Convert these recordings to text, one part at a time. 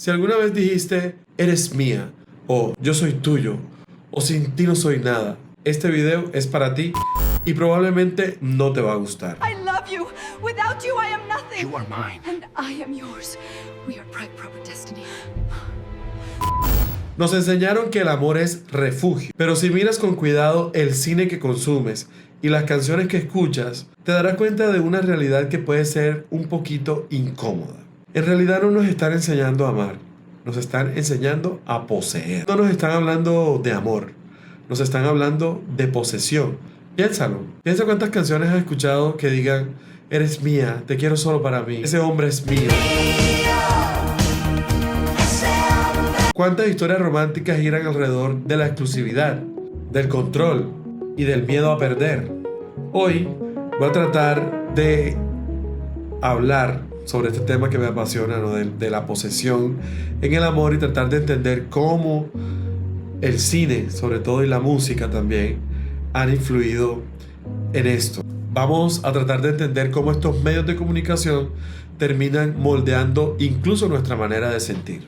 Si alguna vez dijiste, eres mía, o yo soy tuyo, o sin ti no soy nada, este video es para ti y probablemente no te va a gustar. I love you. Without you, I am nothing. You are mine. And I am yours. We are bright, proper destiny. Nos enseñaron que el amor es refugio, pero si miras con cuidado el cine que consumes y las canciones que escuchas, te darás cuenta de una realidad que puede ser un poquito incómoda. En realidad no nos están enseñando a amar, nos están enseñando a poseer. No nos están hablando de amor, nos están hablando de posesión. Piénsalo, piensa cuántas canciones has escuchado que digan, eres mía, te quiero solo para mí, ese hombre es mío. ¿Cuántas historias románticas giran alrededor de la exclusividad, del control y del miedo a perder? Hoy voy a tratar de hablar sobre este tema que me apasiona, ¿no? de la posesión en el amor, y tratar de entender cómo el cine, sobre todo, y la música también, han influido en esto. Vamos a tratar de entender cómo estos medios de comunicación terminan moldeando incluso nuestra manera de sentir.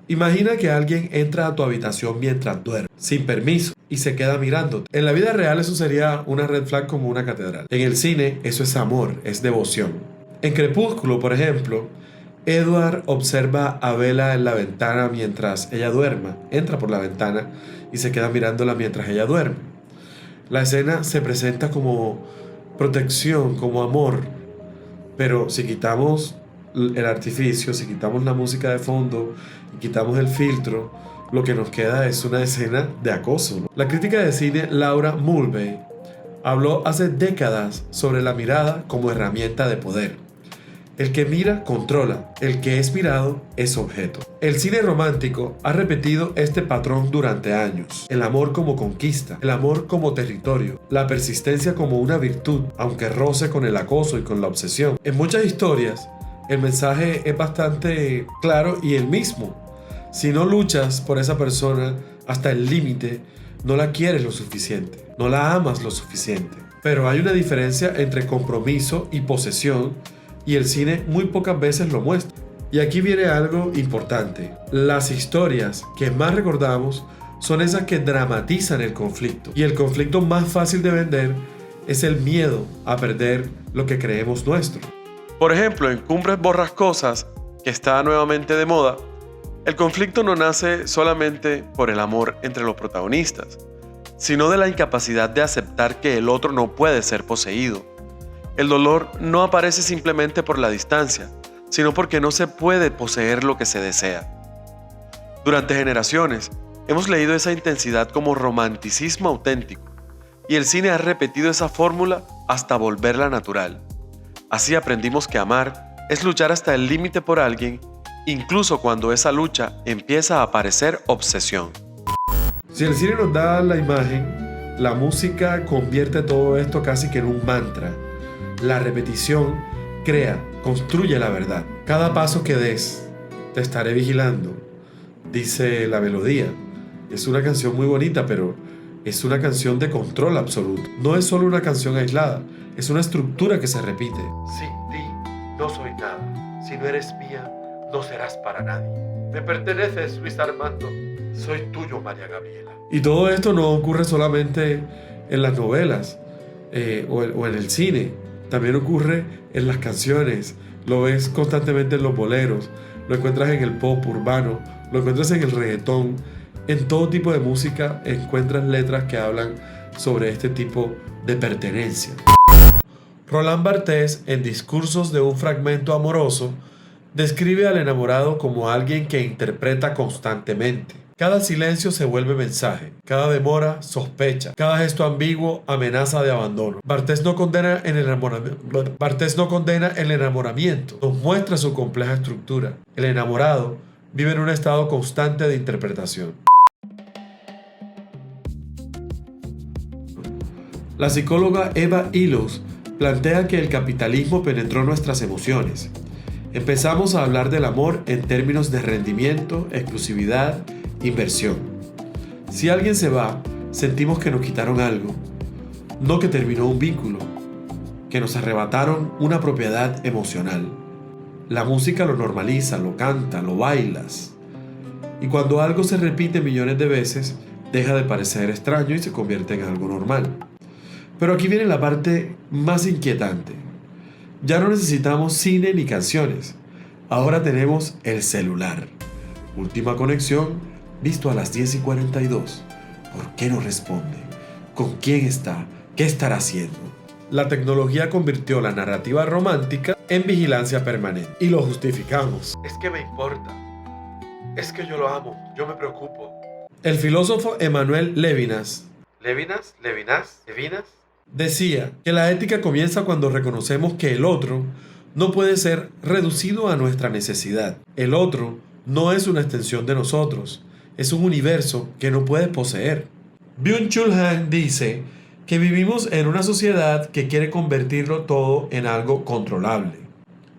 Imagina que alguien entra a tu habitación mientras duermes, sin permiso, y se queda mirándote. En la vida real eso sería una red flag como una catedral. En el cine eso es amor, es devoción. En Crepúsculo, por ejemplo, Edward observa a Bella en la ventana mientras ella duerma. Entra por la ventana y se queda mirándola mientras ella duerme. La escena se presenta como protección, como amor. Pero si quitamos el artificio, si quitamos la música de fondo y quitamos el filtro, lo que nos queda es una escena de acoso, ¿no? La crítica de cine Laura Mulvey habló hace décadas sobre la mirada como herramienta de poder. El que mira controla, el que es mirado es objeto. El cine romántico ha repetido este patrón durante años. El amor como conquista, el amor como territorio, la persistencia como una virtud, aunque roce con el acoso y con la obsesión. En muchas historias, el mensaje es bastante claro y el mismo. Si no luchas por esa persona hasta el límite, no la quieres lo suficiente, no la amas lo suficiente. Pero hay una diferencia entre compromiso y posesión, y el cine muy pocas veces lo muestra. Y aquí viene algo importante. Las historias que más recordamos son esas que dramatizan el conflicto. Y el conflicto más fácil de vender es el miedo a perder lo que creemos nuestro. Por ejemplo, en Cumbres Borrascosas, que está nuevamente de moda, el conflicto no nace solamente por el amor entre los protagonistas, sino de la incapacidad de aceptar que el otro no puede ser poseído. El dolor no aparece simplemente por la distancia, sino porque no se puede poseer lo que se desea. Durante generaciones, hemos leído esa intensidad como romanticismo auténtico, y el cine ha repetido esa fórmula hasta volverla natural. Así aprendimos que amar es luchar hasta el límite por alguien, incluso cuando esa lucha empieza a parecer obsesión. Si el cine nos da la imagen, la música convierte todo esto casi que en un mantra. La repetición crea, construye la verdad. Cada paso que des, te estaré vigilando, dice la melodía. Es una canción muy bonita, pero es una canción de control absoluto. No es solo una canción aislada, es una estructura que se repite. Sin ti no soy nada. Si no eres mía, no serás para nadie. Me perteneces, Luis Armando. Soy tuyo, María Gabriela. Y todo esto no ocurre solamente en las novelas o en el cine. También ocurre en las canciones. Lo ves constantemente en los boleros. Lo encuentras en el pop urbano. Lo encuentras en el reggaetón. En todo tipo de música encuentras letras que hablan sobre este tipo de pertenencia. Roland Barthes, en Discursos de un fragmento amoroso, describe al enamorado como alguien que interpreta constantemente. Cada silencio se vuelve mensaje, cada demora sospecha, cada gesto ambiguo amenaza de abandono. Barthes no condena el enamoramiento, nos muestra su compleja estructura. El enamorado vive en un estado constante de interpretación. La psicóloga Eva Illouz plantea que el capitalismo penetró nuestras emociones. Empezamos a hablar del amor en términos de rendimiento, exclusividad, inversión. Si alguien se va, sentimos que nos quitaron algo, no que terminó un vínculo. que nos arrebataron una propiedad emocional. La música lo normaliza, lo canta, lo bailas. Y cuando algo se repite millones de veces, deja de parecer extraño y se convierte en algo normal. Pero aquí viene la parte más inquietante. Ya no necesitamos cine ni canciones. Ahora tenemos el celular. Última conexión, visto a las 10:42. ¿Por qué no responde? ¿Con quién está? ¿Qué estará haciendo? La tecnología convirtió la narrativa romántica en vigilancia permanente. Y lo justificamos. Es que me importa. Es que yo lo amo. Yo me preocupo. El filósofo Emmanuel Levinas decía que la ética comienza cuando reconocemos que el otro no puede ser reducido a nuestra necesidad. El otro no es una extensión de nosotros. Es un universo que no puedes poseer. Byung-Chul Han dice que vivimos en una sociedad que quiere convertirlo todo en algo controlable.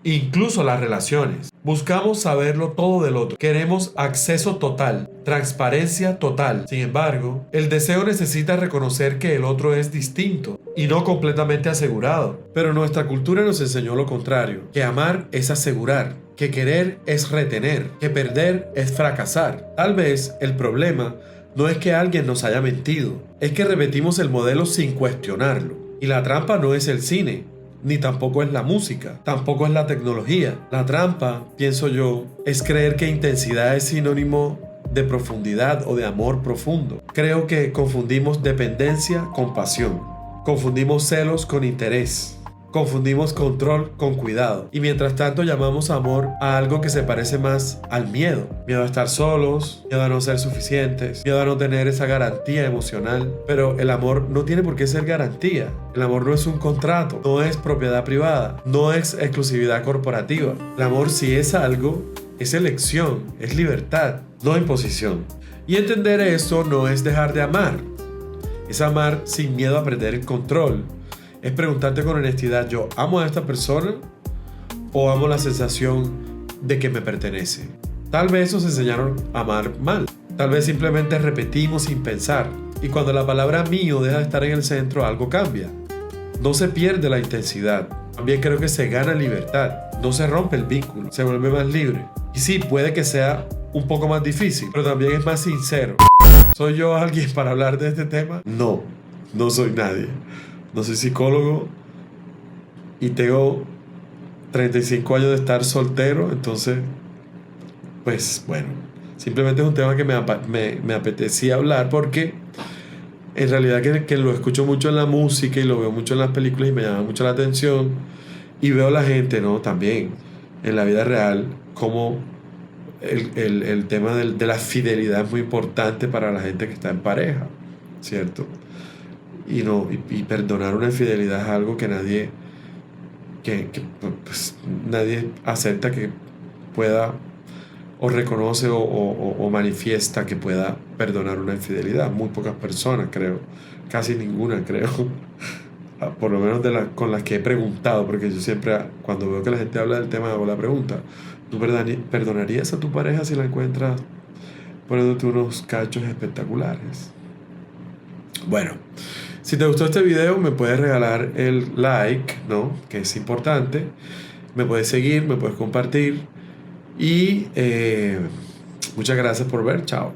Incluso las relaciones. Buscamos saberlo todo del otro. Queremos acceso total, transparencia total. Sin embargo, el deseo necesita reconocer que el otro es distinto y no completamente asegurado. Pero nuestra cultura nos enseñó lo contrario, que amar es asegurar, que querer es retener, que perder es fracasar. Tal vez el problema no es que alguien nos haya mentido, es que repetimos el modelo sin cuestionarlo. Y la trampa no es el cine, ni tampoco es la música, tampoco es la tecnología. La trampa, pienso yo, es creer que intensidad es sinónimo de profundidad o de amor profundo. Creo que confundimos dependencia con pasión, confundimos celos con interés, confundimos control con cuidado. Y mientras tanto llamamos amor a algo que se parece más al miedo. Miedo a estar solos, miedo a no ser suficientes, miedo a no tener esa garantía emocional. Pero el amor no tiene por qué ser garantía. El amor no es un contrato, no es propiedad privada, no es exclusividad corporativa. El amor, si es algo, es elección, es libertad, no imposición. Y entender eso no es dejar de amar. Es amar sin miedo a perder el control. Es preguntarte con honestidad, ¿yo amo a esta persona o amo la sensación de que me pertenece? Tal vez nos enseñaron a amar mal. Tal vez simplemente repetimos sin pensar. Y cuando la palabra mío deja de estar en el centro, algo cambia. No se pierde la intensidad. También creo que se gana libertad. No se rompe el vínculo. Se vuelve más libre. Y sí, puede que sea un poco más difícil, pero también es más sincero. ¿Soy yo alguien para hablar de este tema? No, no soy nadie. No soy psicólogo y tengo 35 años de estar soltero, entonces, pues bueno, simplemente es un tema que me apetecía hablar porque en realidad que lo escucho mucho en la música y lo veo mucho en las películas y me llama mucho la atención y veo a la gente, ¿no? También en la vida real como el tema de la fidelidad es muy importante para la gente que está en pareja, ¿cierto? Y perdonar una infidelidad es algo que nadie nadie acepta que pueda o reconoce o manifiesta que pueda perdonar una infidelidad. Muy pocas personas, creo, casi ninguna, creo, por lo menos con las que he preguntado, porque yo siempre cuando veo que la gente habla del tema hago la pregunta: ¿tú perdonarías a tu pareja si la encuentras poniéndote unos cachos espectaculares? Bueno, si te gustó este video, me puedes regalar el like, ¿no? Que es importante. Me puedes seguir, me puedes compartir. Y muchas gracias por ver. Chao.